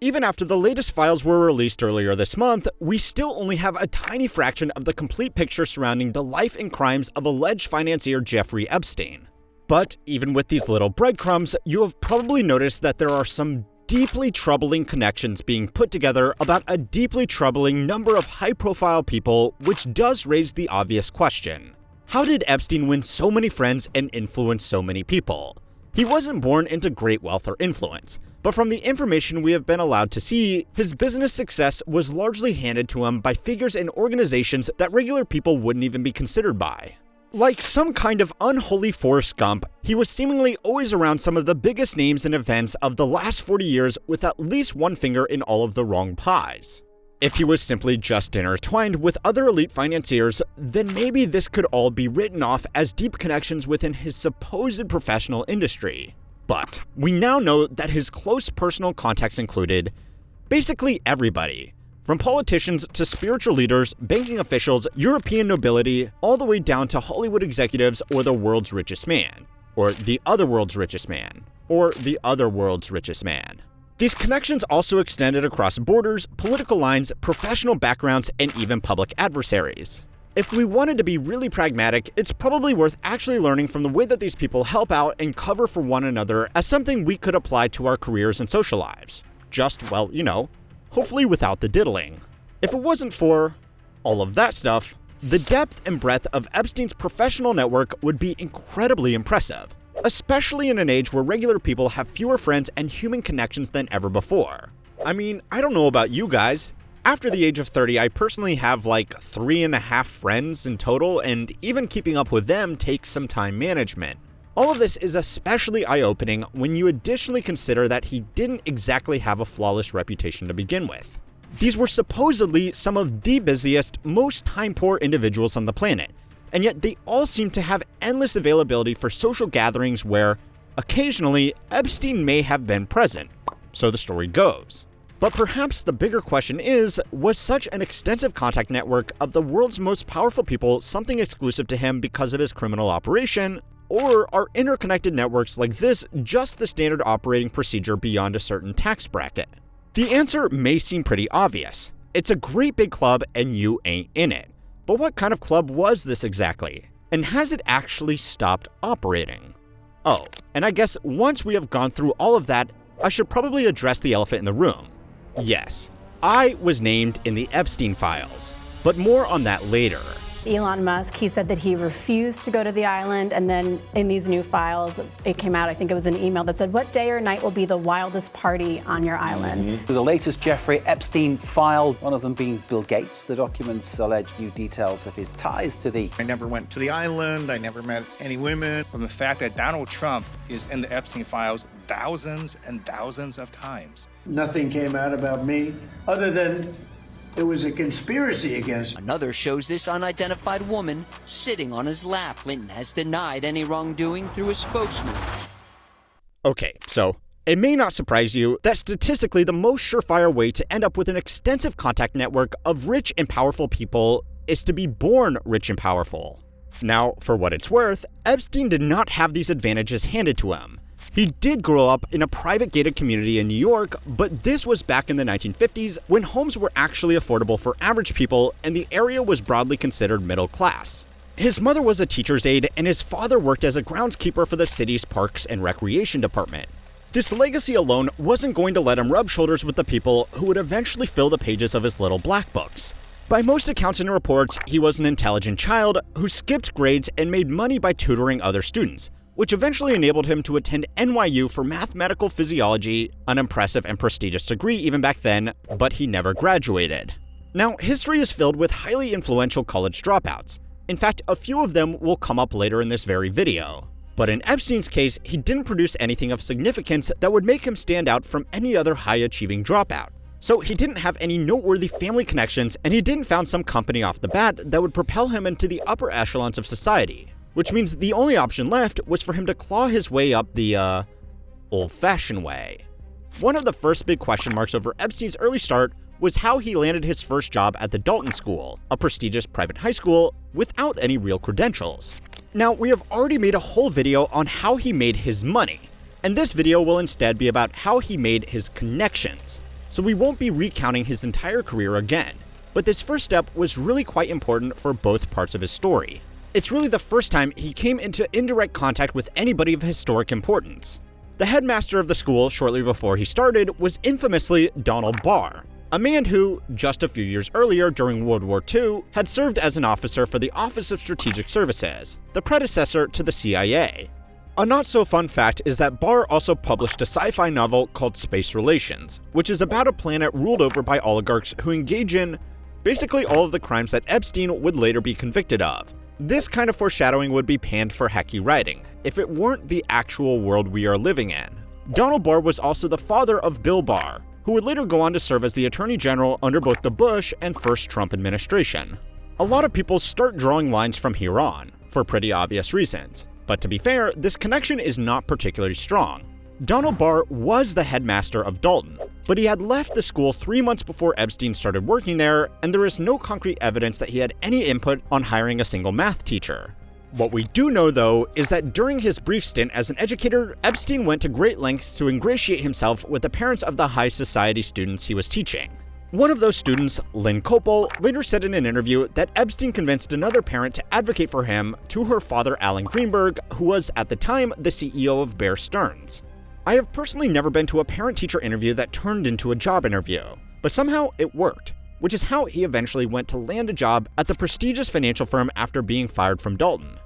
Even after the latest files were released earlier this month, we still only have a tiny fraction of the complete picture surrounding the life and crimes of alleged financier Jeffrey Epstein. But even with these little breadcrumbs, you have probably noticed that there are some deeply troubling connections being put together about a deeply troubling number of high-profile people, which does raise the obvious question. How did Epstein win so many friends and influence so many people? He wasn't born into great wealth or influence, but from the information we have been allowed to see, his business success was largely handed to him by figures and organizations that regular people wouldn't even be considered by. Like some kind of unholy Forrest Gump, he was seemingly always around some of the biggest names and events of the last 40 years with at least one finger in all of the wrong pies. If he was simply just intertwined with other elite financiers, then maybe this could all be written off as deep connections within his supposed professional industry. But we now know that his close personal contacts included basically everybody. From politicians to spiritual leaders, banking officials, European nobility, all the way down to Hollywood executives or the world's richest man. Or the other world's richest man. Or the other world's richest man. These connections also extended across borders, political lines, professional backgrounds, and even public adversaries. If we wanted to be really pragmatic, it's probably worth actually learning from the way that these people help out and cover for one another as something we could apply to our careers and social lives. Just, well, hopefully without the diddling. If it wasn't for all of that stuff, the depth and breadth of Epstein's professional network would be incredibly impressive, especially in an age where regular people have fewer friends and human connections than ever before. I mean, I don't know about you guys. After the age of 30, I personally have like 3.5 friends in total, and even keeping up with them takes some time management. All of this is especially eye-opening when you additionally consider that he didn't exactly have a flawless reputation to begin with. These were supposedly some of the busiest, most time-poor individuals on the planet, and yet they all seem to have endless availability for social gatherings where, occasionally, Epstein may have been present. So the story goes. But perhaps the bigger question is, was such an extensive contact network of the world's most powerful people something exclusive to him because of his criminal operation? Or are interconnected networks like this just the standard operating procedure beyond a certain tax bracket? The answer may seem pretty obvious. It's a great big club and you ain't in it. But what kind of club was this exactly? And has it actually stopped operating? Oh, and I guess once we have gone through all of that, I should probably address the elephant in the room. Yes, I was named in the Epstein files, but more on that later. Elon Musk, he said that he refused to go to the island, and then in these new files, it came out, I think it was an email that said, what day or night will be the wildest party on your island? The latest Jeffrey Epstein file, one of them being Bill Gates. The documents allege new details of his ties to the... I never went to the island, I never met any women. From the fact that Donald Trump is in the Epstein files thousands and thousands of times. Nothing came out about me, other than there was a conspiracy against me. Another shows this unidentified woman sitting on his lap. Clinton has denied any wrongdoing through a spokesman. Okay, so it may not surprise you that statistically the most surefire way to end up with an extensive contact network of rich and powerful people is to be born rich and powerful. Now, for what it's worth, Epstein did not have these advantages handed to him. He did grow up in a private gated community in New York, but this was back in the 1950s when homes were actually affordable for average people and the area was broadly considered middle class. His mother was a teacher's aide and his father worked as a groundskeeper for the city's parks and recreation department. This legacy alone wasn't going to let him rub shoulders with the people who would eventually fill the pages of his little black books. By most accounts and reports, he was an intelligent child who skipped grades and made money by tutoring other students, which eventually enabled him to attend NYU for mathematical physiology, an impressive and prestigious degree even back then, but he never graduated. Now, history is filled with highly influential college dropouts. In fact, a few of them will come up later in this very video. But in Epstein's case, he didn't produce anything of significance that would make him stand out from any other high-achieving dropout. So he didn't have any noteworthy family connections, and he didn't found some company off the bat that would propel him into the upper echelons of society. Which means the only option left was for him to claw his way up the, old-fashioned way. One of the first big question marks over Epstein's early start was how he landed his first job at the Dalton School, a prestigious private high school, without any real credentials. Now, we have already made a whole video on how he made his money, and this video will instead be about how he made his connections. so we won't be recounting his entire career again. But this first step was really quite important for both parts of his story. It's really the first time he came into indirect contact with anybody of historic importance. The headmaster of the school shortly before he started was infamously Donald Barr, a man who, just a few years earlier during World War II, had served as an officer for the Office of Strategic Services, the predecessor to the CIA. A not-so-fun fact is that Barr also published a sci-fi novel called Space Relations, which is about a planet ruled over by oligarchs who engage in basically all of the crimes that Epstein would later be convicted of. This kind of foreshadowing would be panned for hacky writing, if it weren't the actual world we are living in. Donald Barr was also the father of Bill Barr, who would later go on to serve as the Attorney General under both the Bush and first Trump administration. A lot of people start drawing lines from here on, for pretty obvious reasons. But to be fair, this connection is not particularly strong. Donald Barr was the headmaster of Dalton, but he had left the school 3 months before Epstein started working there, and there is no concrete evidence that he had any input on hiring a single math teacher. What we do know, though, is that during his brief stint as an educator, Epstein went to great lengths to ingratiate himself with the parents of the high society students he was teaching. One of those students, Lynn Copel, later said in an interview that Epstein convinced another parent to advocate for him to her father, Alan Greenberg, who was at the time the CEO of Bear Stearns. I have personally never been to a parent-teacher interview that turned into a job interview, but somehow it worked, which is how he eventually went to land a job at the prestigious financial firm after being fired from Dalton.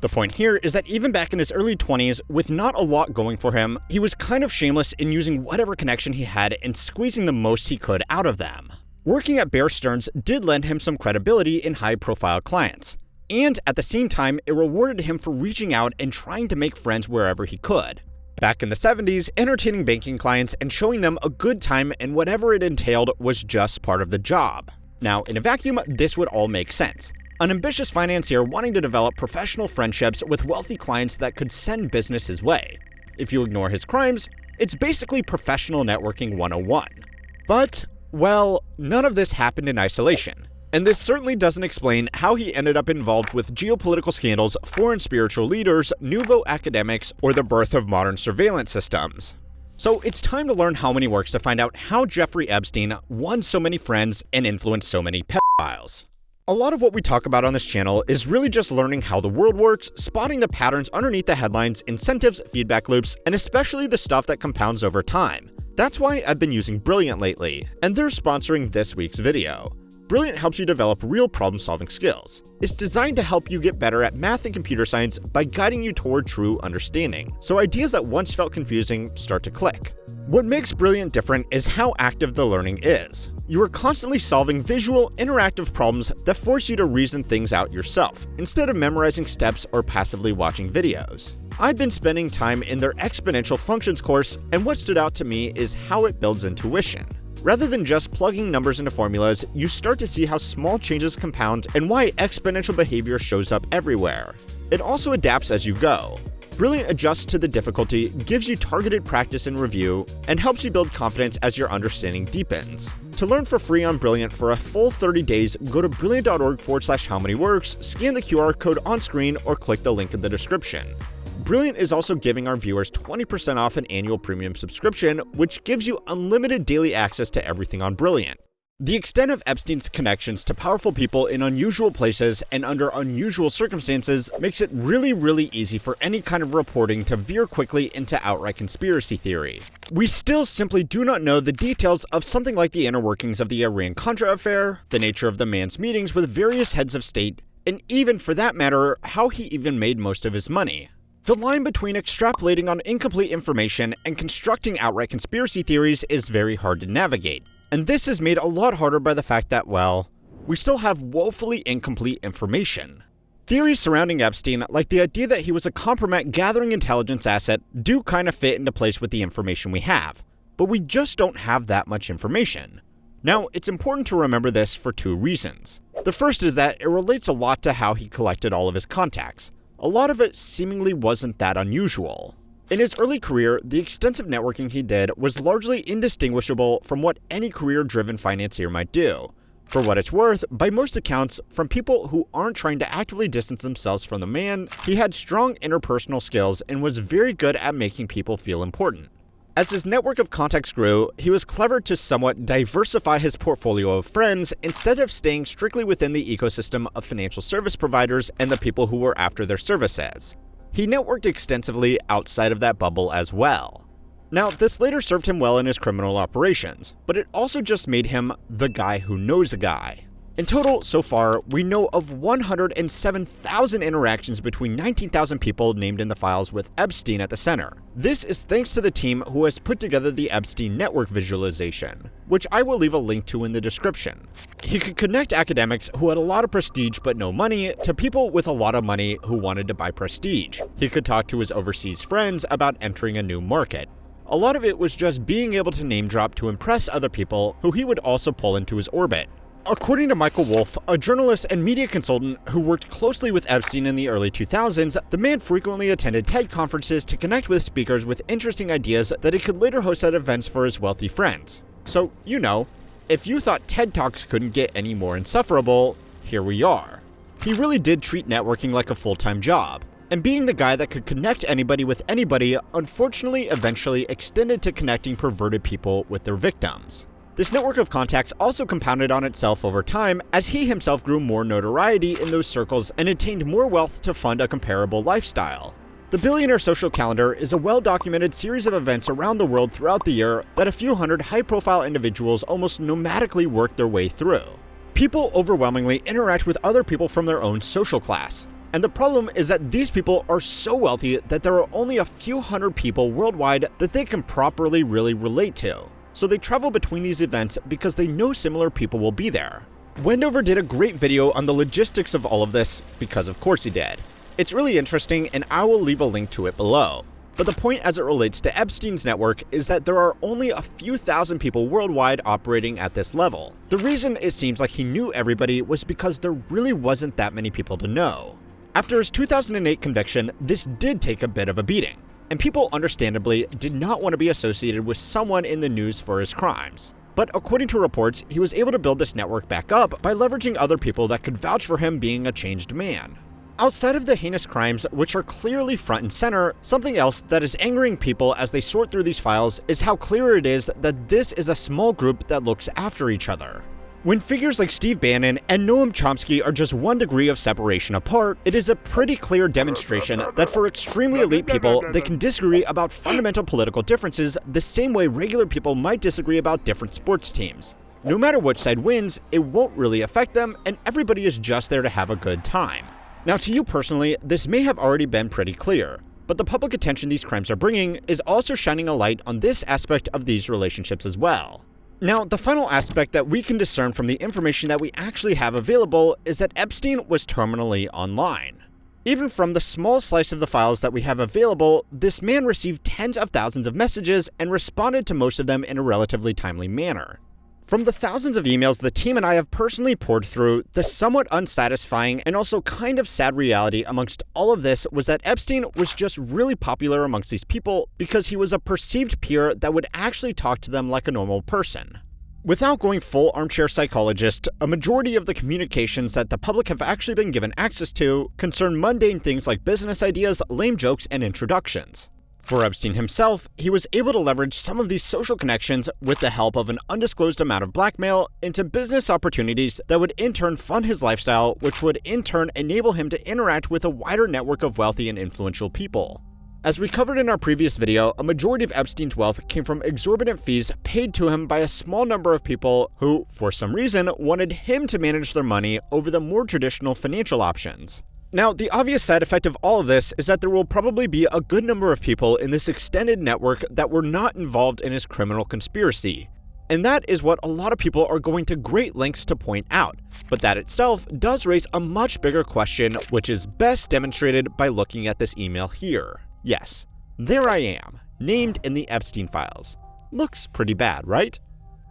The point here is that even back in his early 20s, with not a lot going for him, he was kind of shameless in using whatever connection he had and squeezing the most he could out of them. Working at Bear Stearns did lend him some credibility in high-profile clients, and at the same time, it rewarded him for reaching out and trying to make friends wherever he could. Back in the 70s, entertaining banking clients and showing them a good time and whatever it entailed was just part of the job. Now, in a vacuum, this would all make sense. An ambitious financier wanting to develop professional friendships with wealthy clients that could send business his way. If you ignore his crimes, it's basically professional networking 101. But, well, none of this happened in isolation. And this certainly doesn't explain how he ended up involved with geopolitical scandals, foreign spiritual leaders, nouveau academics, or the birth of modern surveillance systems. So it's time to learn how many works to find out how Jeffrey Epstein won so many friends and influenced so many pedophiles. A lot of what we talk about on this channel is really just learning how the world works, spotting the patterns underneath the headlines, incentives, feedback loops, and especially the stuff that compounds over time. That's why I've been using Brilliant lately, and they're sponsoring this week's video. Brilliant helps you develop real problem-solving skills. It's designed to help you get better at math and computer science by guiding you toward true understanding, so ideas that once felt confusing start to click. What makes Brilliant different is how active the learning is. You are constantly solving visual, interactive problems that force you to reason things out yourself, instead of memorizing steps or passively watching videos. I've been spending time in their exponential functions course, and what stood out to me is how it builds intuition. Rather than just plugging numbers into formulas, you start to see how small changes compound and why exponential behavior shows up everywhere. It also adapts as you go. Brilliant adjusts to the difficulty, gives you targeted practice and review, and helps you build confidence as your understanding deepens. To learn for free on Brilliant for a full 30 days, go to brilliant.org/howmanyworks, scan the QR code on screen, or click the link in the description. Brilliant is also giving our viewers 20% off an annual premium subscription, which gives you unlimited daily access to everything on Brilliant. The extent of Epstein's connections to powerful people in unusual places and under unusual circumstances makes it really easy for any kind of reporting to veer quickly into outright conspiracy theory. We still simply do not know the details of something like the inner workings of the Iran-Contra affair, the nature of the man's meetings with various heads of state, and even, for that matter, how he even made most of his money. The line between extrapolating on incomplete information and constructing outright conspiracy theories is very hard to navigate. And this is made a lot harder by the fact that, well, we still have woefully incomplete information. Theories surrounding Epstein, like the idea that he was a compromat gathering intelligence asset, do kind of fit into place with the information we have, but we just don't have that much information. Now, it's important to remember this for two reasons. The first is that it relates a lot to how he collected all of his contacts. A lot of it seemingly wasn't that unusual. In his early career, the extensive networking he did was largely indistinguishable from what any career-driven financier might do. For what it's worth, by most accounts, from people who aren't trying to actively distance themselves from the man, he had strong interpersonal skills and was very good at making people feel important. As his network of contacts grew, he was clever to somewhat diversify his portfolio of friends instead of staying strictly within the ecosystem of financial service providers and the people who were after their services. He networked extensively outside of that bubble as well. Now, this later served him well in his criminal operations, but it also just made him the guy who knows a guy. In total, so far, we know of 107,000 interactions between 19,000 people named in the files with Epstein at the center. This is thanks to the team who has put together the Epstein network visualization, which I will leave a link to in the description. He could connect academics who had a lot of prestige but no money to people with a lot of money who wanted to buy prestige. He could talk to his overseas friends about entering a new market. A lot of it was just being able to name drop to impress other people who he would also pull into his orbit. According to Michael Wolff, a journalist and media consultant who worked closely with Epstein in the early 2000s, the man frequently attended TED conferences to connect with speakers with interesting ideas that he could later host at events for his wealthy friends. So, you know, if you thought TED Talks couldn't get any more insufferable, here we are. He really did treat networking like a full-time job, and being the guy that could connect anybody with anybody, unfortunately eventually extended to connecting perverted people with their victims. This network of contacts also compounded on itself over time as he himself grew more notoriety in those circles and attained more wealth to fund a comparable lifestyle. The Billionaire Social Calendar is a well-documented series of events around the world throughout the year that a few hundred high-profile individuals almost nomadically work their way through. People overwhelmingly interact with other people from their own social class. And the problem is that these people are so wealthy that there are only a few hundred people worldwide that they can properly really relate to. So they travel between these events because they know similar people will be there. Wendover did a great video on the logistics of all of this, because of course he did. It's really interesting and I will leave a link to it below. But the point as it relates to Epstein's network is that there are only a few thousand people worldwide operating at this level. The reason it seems like he knew everybody was because there really wasn't that many people to know. After his 2008 conviction, this did take a bit of a beating, and people understandably did not want to be associated with someone in the news for his crimes. But according to reports, he was able to build this network back up by leveraging other people that could vouch for him being a changed man. Outside of the heinous crimes, which are clearly front and center, something else that is angering people as they sort through these files is how clear it is that this is a small group that looks after each other. When figures like Steve Bannon and Noam Chomsky are just 1 degree of separation apart, it is a pretty clear demonstration that for extremely elite people, they can disagree about fundamental political differences the same way regular people might disagree about different sports teams. No matter which side wins, it won't really affect them, and everybody is just there to have a good time. Now, to you personally, this may have already been pretty clear, but the public attention these crimes are bringing is also shining a light on this aspect of these relationships as well. Now, the final aspect that we can discern from the information that we actually have available is that Epstein was terminally online. Even from the small slice of the files that we have available, this man received tens of thousands of messages and responded to most of them in a relatively timely manner. From the thousands of emails the team and I have personally poured through, the somewhat unsatisfying and also kind of sad reality amongst all of this was that Epstein was just really popular amongst these people because he was a perceived peer that would actually talk to them like a normal person. Without going full armchair psychologist, a majority of the communications that the public have actually been given access to concern mundane things like business ideas, lame jokes, and introductions. For Epstein himself, he was able to leverage some of these social connections with the help of an undisclosed amount of blackmail into business opportunities that would in turn fund his lifestyle, which would in turn enable him to interact with a wider network of wealthy and influential people. As we covered in our previous video, a majority of Epstein's wealth came from exorbitant fees paid to him by a small number of people who, for some reason, wanted him to manage their money over the more traditional financial options. Now, the obvious side effect of all of this is that there will probably be a good number of people in this extended network that were not involved in his criminal conspiracy. And that is what a lot of people are going to great lengths to point out. But that itself does raise a much bigger question, which is best demonstrated by looking at this email here. Yes, there I am, named in the Epstein files. Looks pretty bad, right?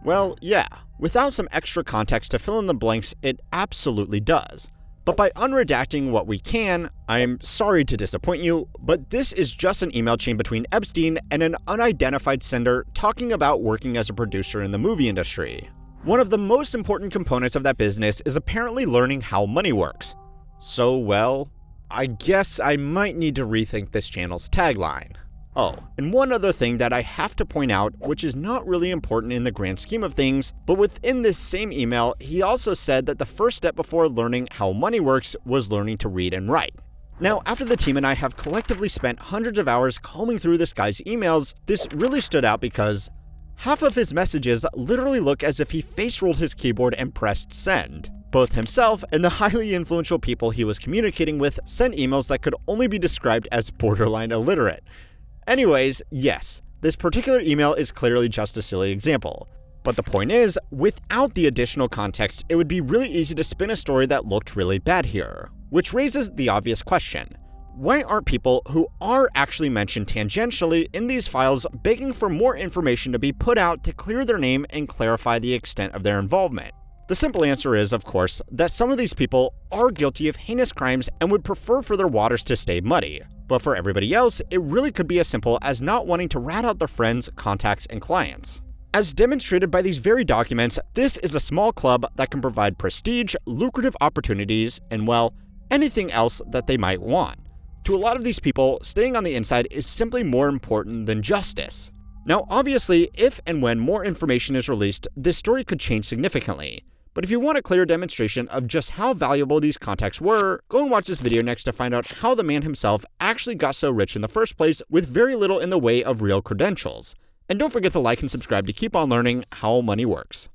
Well, yeah, without some extra context to fill in the blanks, it absolutely does. But by unredacting what we can, I'm sorry to disappoint you, but this is just an email chain between Epstein and an unidentified sender talking about working as a producer in the movie industry. One of the most important components of that business is apparently learning how money works. So, well, I guess I might need to rethink this channel's tagline. Oh, and one other thing that I have to point out, which is not really important in the grand scheme of things, but within this same email, he also said that the first step before learning how money works was learning to read and write. Now, after the team and I have collectively spent hundreds of hours combing through this guy's emails, this really stood out because half of his messages literally look as if he face-rolled his keyboard and pressed send. Both himself and the highly influential people he was communicating with sent emails that could only be described as borderline illiterate. Anyways, yes, this particular email is clearly just a silly example. But the point is, without the additional context, it would be really easy to spin a story that looked really bad here. Which raises the obvious question. Why aren't people who are actually mentioned tangentially in these files begging for more information to be put out to clear their name and clarify the extent of their involvement? The simple answer is, of course, that some of these people are guilty of heinous crimes and would prefer for their waters to stay muddy. But for everybody else, it really could be as simple as not wanting to rat out their friends, contacts, and clients. As demonstrated by these very documents, this is a small club that can provide prestige, lucrative opportunities, and well, anything else that they might want. To a lot of these people, staying on the inside is simply more important than justice. Now, obviously, if and when more information is released, this story could change significantly. But if you want a clear demonstration of just how valuable these contacts were, go and watch this video next to find out how the man himself actually got so rich in the first place with very little in the way of real credentials. And don't forget to like and subscribe to keep on learning how money works.